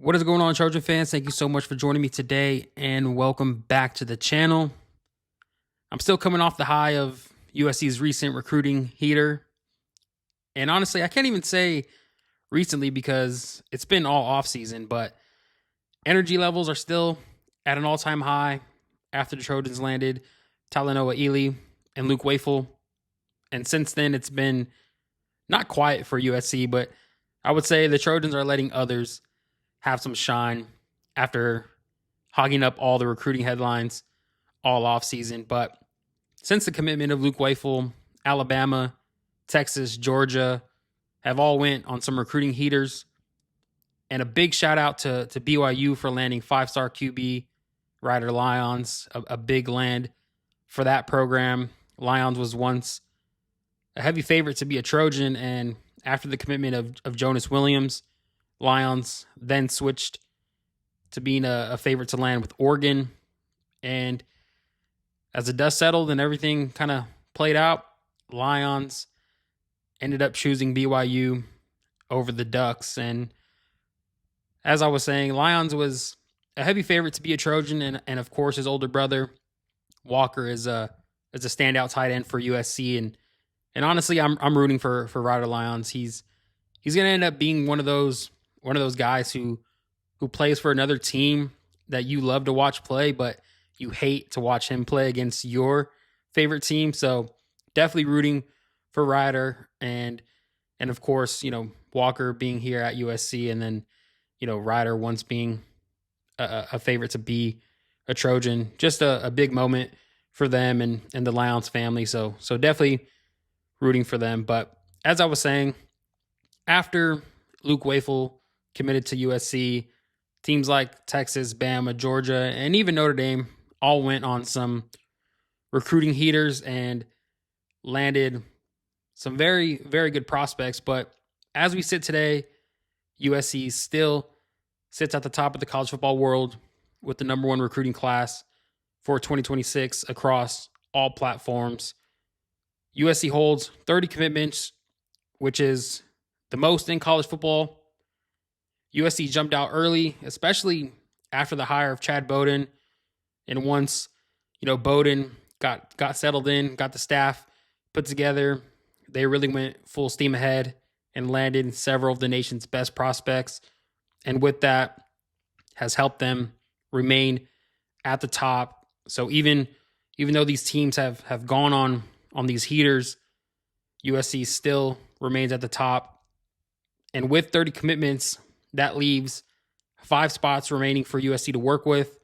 What is going on, Trojan fans? Thank you so much for joining me today and welcome back to the channel. I'm still coming off the high of USC's recent recruiting heater. And honestly, I can't even say recently because it's been all off season, but energy levels are still at an all-time high after the Trojans landed Talanoa Ely and Luke Wafel. And since then, it's been not quiet for USC, but I would say the Trojans are letting others have some shine after hogging up all the recruiting headlines all off season. But since the commitment of Luke Wafel, Alabama, Texas, Georgia have all went on some recruiting heaters. And a big shout out to BYU for landing 5-star QB Ryder Lyons, a big land for that program. Lyons was once a heavy favorite to be a Trojan, and after the commitment of Jonas Williams, Lyons then switched to being a favorite to land with Oregon. And as the dust settled and everything kind of played out, Lyons ended up choosing BYU over the Ducks. And as I was saying, Lyons was a heavy favorite to be a Trojan. And of course, his older brother, Walker, is a standout tight end for USC. And honestly, I'm rooting for Ryder Lyons. He's going to end up being one of those guys who plays for another team that you love to watch play, but you hate to watch him play against your favorite team. So definitely rooting for Ryder and of course, Walker being here at USC, and then, Ryder once being a favorite to be a Trojan. Just a big moment for them and the Lyons family. So definitely rooting for them. But as I was saying, after Luke Wafel committed to USC, teams like Texas, Bama, Georgia, and even Notre Dame all went on some recruiting heaters and landed some very, very good prospects. But as we sit today, USC still sits at the top of the college football world with the number one recruiting class for 2026 across all platforms. USC holds 30 commitments, which is the most in college football. USC jumped out early, especially after the hire of Chad Bowden. And once, Bowden got settled in, got the staff put together, they really went full steam ahead and landed several of the nation's best prospects. And with that, has helped them remain at the top. So even though these teams have gone on these heaters, USC still remains at the top. And with 30 commitments, that leaves 5 spots remaining for USC to work with.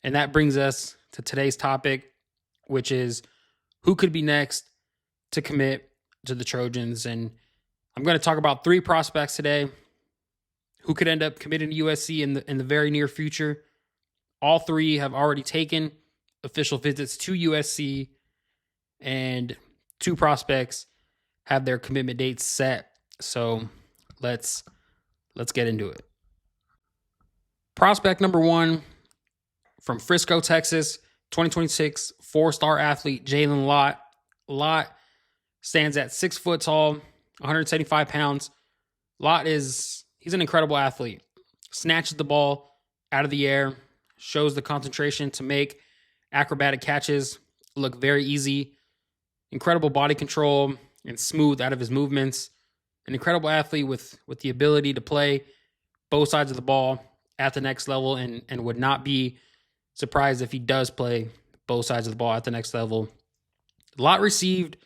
And that brings us to today's topic, which is who could be next to commit to the Trojans. And I'm going to talk about 3 prospects today who could end up committing to USC in the very near future. All 3 have already taken official visits to USC, and 2 prospects have their commitment dates set. So let's get into it. Prospect number 1 from Frisco, Texas, 2026 4-star athlete Jalen Lott. Lott stands at 6 foot tall, 175 pounds. Lott he's an incredible athlete. Snatches the ball out of the air, shows the concentration to make acrobatic catches look very easy. Incredible body control and smooth out of his movements. An incredible athlete with the ability to play both sides of the ball at the next level, and would not be surprised if he does play both sides of the ball at the next level. Lott received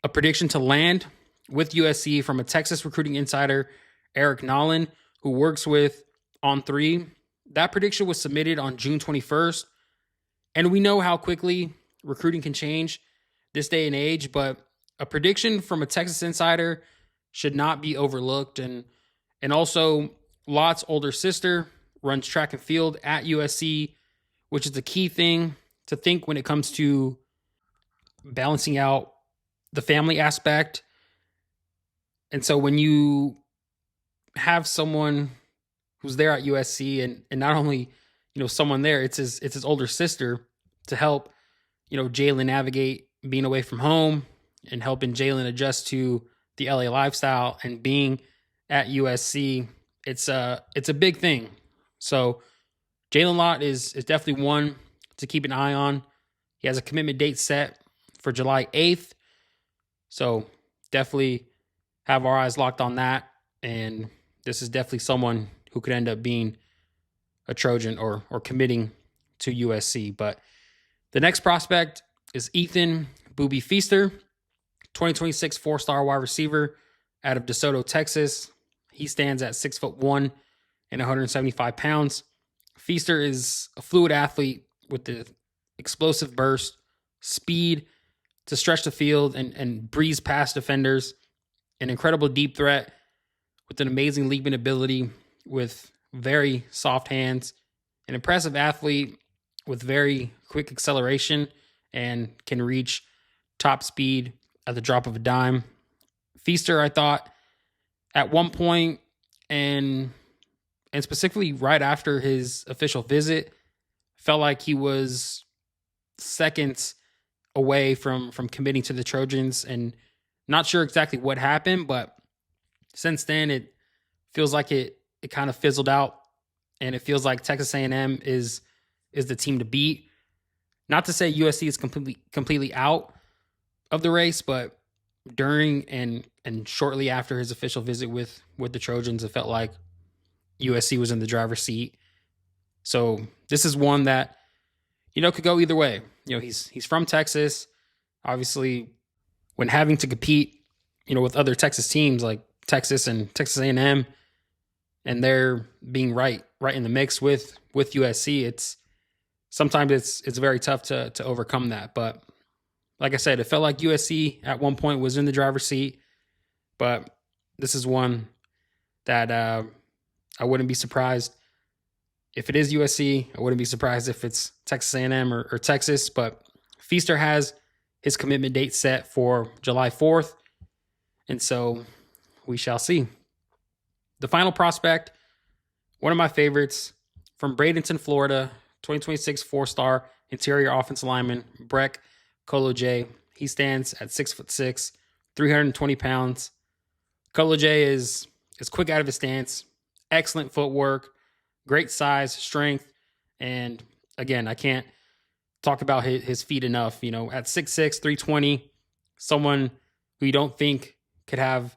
a prediction to land with USC from a Texas recruiting insider, Eric Nolan, who works with On3. That prediction was submitted on June 21st, and we know how quickly recruiting can change this day and age, but a prediction from a Texas insider should not be overlooked. And also, Lott's older sister runs track and field at USC, which is the key thing to think when it comes to balancing out the family aspect. And so when you have someone who's there at USC and not only, someone there, it's his older sister to help, Jalen navigate being away from home and helping Jalen adjust to the LA lifestyle and being at USC. It's a big thing So Jalen Lott is definitely one to keep an eye on. He has a commitment date set for July 8th. So definitely have our eyes locked on that. And this is definitely someone who could end up being a Trojan or committing to USC. But the next prospect is Ethan Booby Feaster, 2026 4-star wide receiver out of DeSoto, Texas. He stands at 6'1" and 175 pounds. Feaster is a fluid athlete with the explosive burst, speed to stretch the field and breeze past defenders, an incredible deep threat with an amazing leaping ability, with very soft hands, an impressive athlete with very quick acceleration and can reach top speed at the drop of a dime. Feaster, I thought, at one point and specifically right after his official visit, felt like he was seconds away from committing to the Trojans, and not sure exactly what happened, but since then it feels like it kind of fizzled out, and it feels like Texas A&M is the team to beat. Not to say USC is completely out of the race, but during and shortly after his official visit with the Trojans, it felt like USC was in the driver's seat. So this is one that, could go either way. He's from Texas. Obviously, when having to compete, with other Texas teams like Texas and Texas A&M, and they're being right in the mix with USC, it's very tough to overcome that. But like I said, it felt like USC at one point was in the driver's seat, but this is one that I wouldn't be surprised if it is USC. I wouldn't be surprised if it's Texas A&M or Texas, but Feaster has his commitment date set for July 4th, and so we shall see. The final prospect, one of my favorites, from Bradenton, Florida, 2026 4-star interior offensive lineman, Breck Kolo-J. He stands at 6'6", 320 pounds. Kolo-J is quick out of his stance, excellent footwork, great size, strength, and again, I can't talk about his feet enough. At 6'6", 320, someone who you don't think could have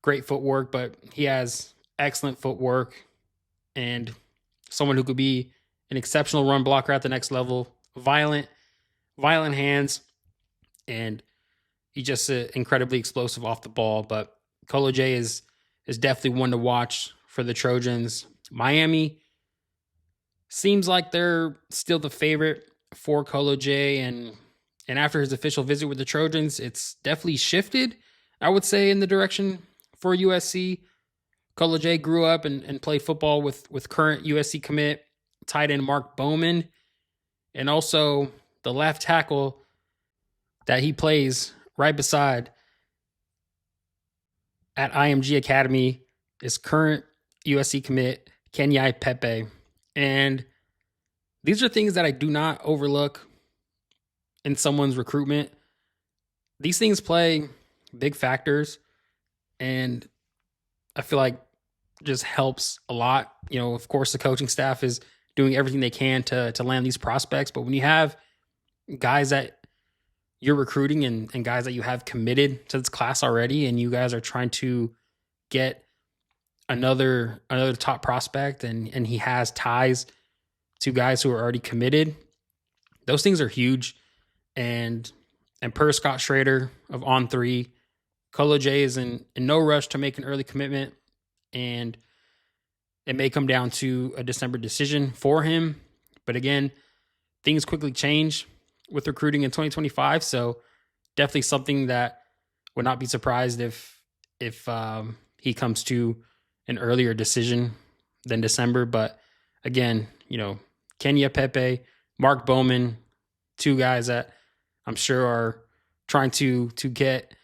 great footwork, but he has excellent footwork, and someone who could be an exceptional run blocker at the next level, violent hands, and he's just incredibly explosive off the ball. But Kolo-J is definitely one to watch for the Trojans. Miami seems like they're still the favorite for Kolo-J, and after his official visit with the Trojans, it's definitely shifted, I would say, in the direction for USC. Kolo-J grew up and played football with current USC commit tight end Mark Bowman, and also the left tackle that he plays right beside at IMG Academy is current USC commit Kenyi Pepe. And these are things that I do not overlook in someone's recruitment. These things play big factors, and I feel like just helps a lot. Of course, the coaching staff is doing everything they can to land these prospects, but when you have guys that you're recruiting and guys that you have committed to this class already, and you guys are trying to get another top prospect, and he has ties to guys who are already committed, those things are huge. And per Scott Schrader of On3, Kolo-J is in no rush to make an early commitment, and it may come down to a December decision for him. But again, things quickly change with recruiting in 2025, so definitely something that would not be surprised if he comes to an earlier decision than December. But again, Kenyi Pepe, Mark Bowman, two guys that I'm sure are trying to get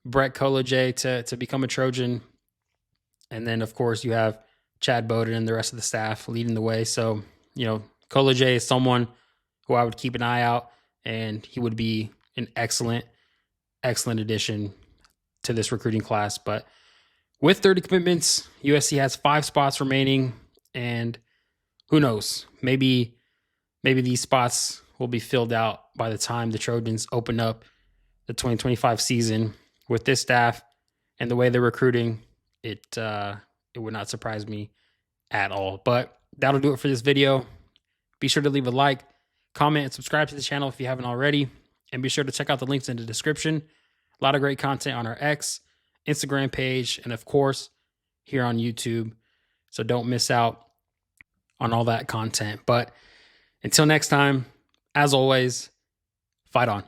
Breck Kolo-J to become a Trojan. And then, of course, you have Chad Bowden and the rest of the staff leading the way. So, Kolo-J is someone who I would keep an eye out, and he would be an excellent addition to this recruiting class. But with 30 commitments, USC has 5 spots remaining, and who knows? Maybe these spots will be filled out by the time the Trojans open up the 2025 season with this staff and the way they're recruiting. It would not surprise me at all. But that'll do it for this video. Be sure to leave a like, comment, and subscribe to the channel if you haven't already. And be sure to check out the links in the description. A lot of great content on our X, Instagram page, and of course, here on YouTube. So don't miss out on all that content. But until next time, as always, fight on.